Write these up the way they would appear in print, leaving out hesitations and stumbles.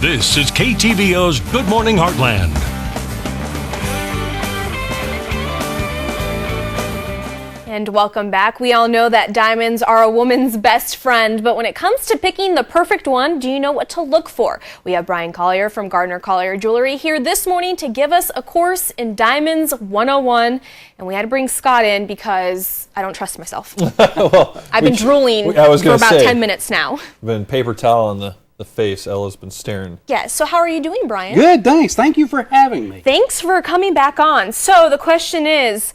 This is KTVO's Good Morning Heartland. And welcome back. We all know that diamonds are a woman's best friend, but when it comes to picking the perfect one, do you know what to look for? We have Brian Collier from Gardner-Collier Jewelry here this morning to give us a course in Diamonds 101, and we had to bring Scott in because I don't trust myself. Well, I've been drooling for about 10 minutes now. Been paper towel on the face. Ella's been staring. Yeah, so how are you doing, Brian? Good, thanks. Thank you for having me. Thanks for coming back on. So the question is,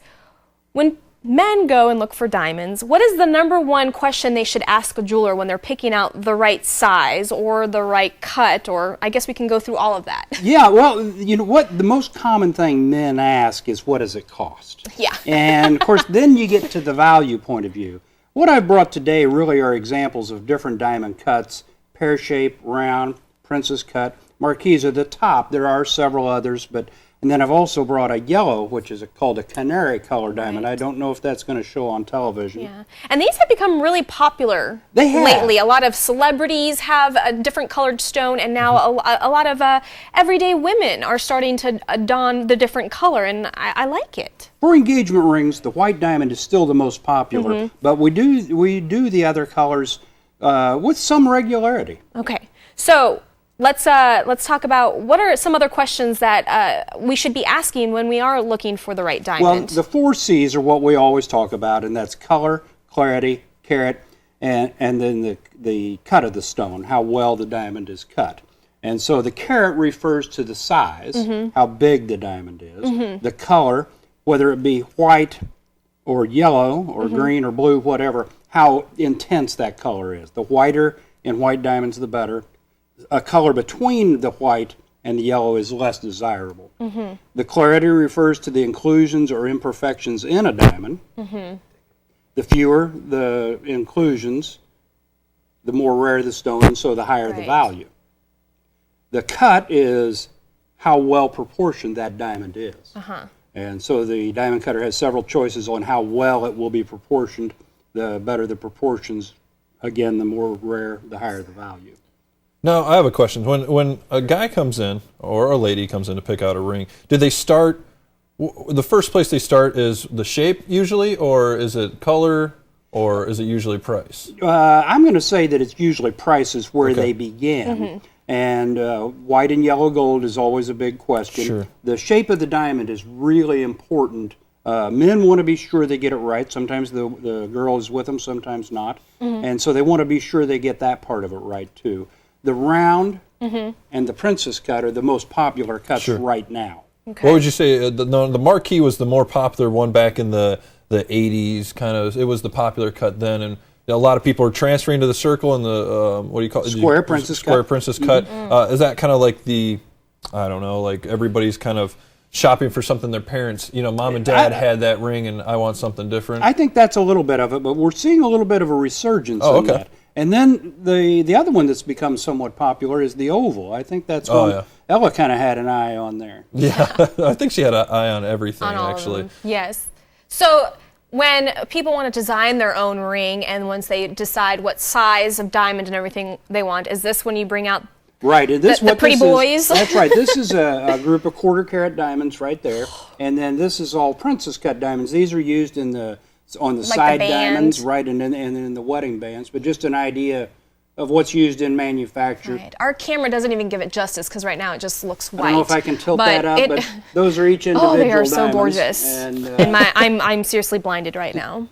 when men go and look for diamonds, what is the number one question they should ask a jeweler when they're picking out the right size or the right cut? Or I guess we can go through all of that. Yeah, well, you know what? The most common thing men ask is, what does it cost? Yeah. And, of course, then you get to the value point of view. What I brought today really are examples of different diamond cuts: pear shape, round, princess cut, marquise at the top. There are several others, and then I've also brought a yellow, which is called a canary color diamond. Right. I don't know if that's going to show on television. Yeah, and these have become really popular They have. lately. A lot of celebrities have a different colored stone, and now a lot of everyday women are starting to don the different color, and I like it. For engagement rings, the white diamond is still the most popular, but we do the other colors with some regularity. Okay, so let's talk about what are some other questions that we should be asking when we are looking for the right Well, diamond. the 4 C's are what we always talk about, and that's color, clarity, carat, and then the cut of the stone, how well the diamond is cut. And so the carat refers to the size, how big the diamond is. The color, whether it be white or yellow or green or blue, whatever, how intense that color is. The whiter in white diamonds, the better. A color between the white and the yellow is less desirable. The clarity refers to the inclusions or imperfections in a diamond. The fewer the inclusions, the more rare the stone, and so the higher the value. The cut is how well proportioned that diamond is. And so the diamond cutter has several choices on how well it will be proportioned. The better the proportions, again, the more rare, the higher the value. Now, I have a question. When a guy comes in, or a lady comes in to pick out a ring, do they start, the first place they start is the shape usually, or is it color, or is it usually price? I'm going to say that it's usually price is where they begin. And white and yellow gold is always a big question. Sure. The shape of the diamond is really important. Men want to be sure they get it right. Sometimes the girl is with them, sometimes not. And so they want to be sure they get that part of it right, too. The round and the princess cut are the most popular cuts right now. Okay. What would you say? The marquee was the more popular one back in the 80s, kind of. It was the popular cut then, and a lot of people are transferring to the circle and the, what do you call it? Square princess cut. Square princess cut. Is that kind of like the, I don't know, like everybody's kind of shopping for something their parents, mom and dad had that ring and I want something different? I think that's a little bit of it, but we're seeing a little bit of a resurgence in that. And then the other one that's become somewhat popular is the oval. I think that's one Ella kind of had an eye on there. Yeah, I think she had an eye on everything, actually. Yes. So when people want to design their own ring, and once they decide what size of diamond and everything they want, is this when you bring out Right, and the pretty boys? That's right. This is a group of quarter-carat diamonds right there, and then this is all princess cut diamonds. These are used on the like side the diamonds, right, and in the wedding bands. But just an idea of what's used in manufacture. Right. Our camera doesn't even give it justice because right now it just looks white. I don't know if I can tilt that up, but those are each individual diamonds. Oh, they are so diamonds, gorgeous. And I'm seriously blinded right now.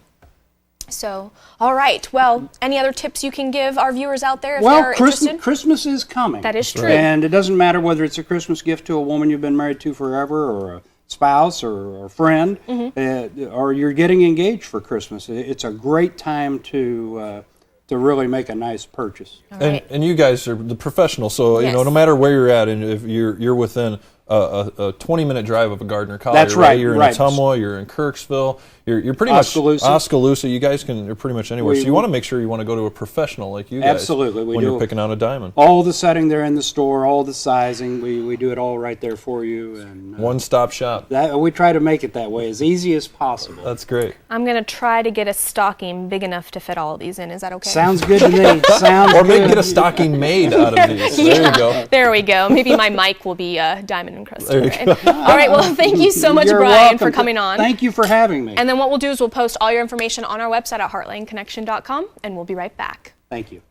So, all right. Well, any other tips you can give our viewers out there if they're interested? Christmas is coming. That is true. And it doesn't matter whether it's a Christmas gift to a woman you've been married to forever, or a spouse, or a friend, or you're getting engaged for Christmas. It's a great time to really make a nice purchase. And you guys are the professionals, so no matter where you're at, and if you're within a 20-minute drive of a Gardner-Collier. That's right. You're in Ottumwa, you're in Kirksville, you're pretty Oskaloosa. much Oskaloosa. You guys you're pretty much anywhere. So you want to make sure you want to go to a professional like you guys. Absolutely, when you're picking out a diamond. All the setting there in the store, all the sizing, we do it all right there for you. And one-stop shop. We try to make it that way, as easy as possible. That's great. I'm going to try to get a stocking big enough to fit all of these in. Is that okay? Sounds good to me. Sounds Or good. maybe get a stocking made out of these. There you go. There we go. Maybe my mic will be diamond encrusted. There you go. All right. Well, thank you so much, You're Brian, welcome. for coming on. Thank you for having me. And then what we'll do is we'll post all your information on our website at heartlandconnection.com, and we'll be right back. Thank you.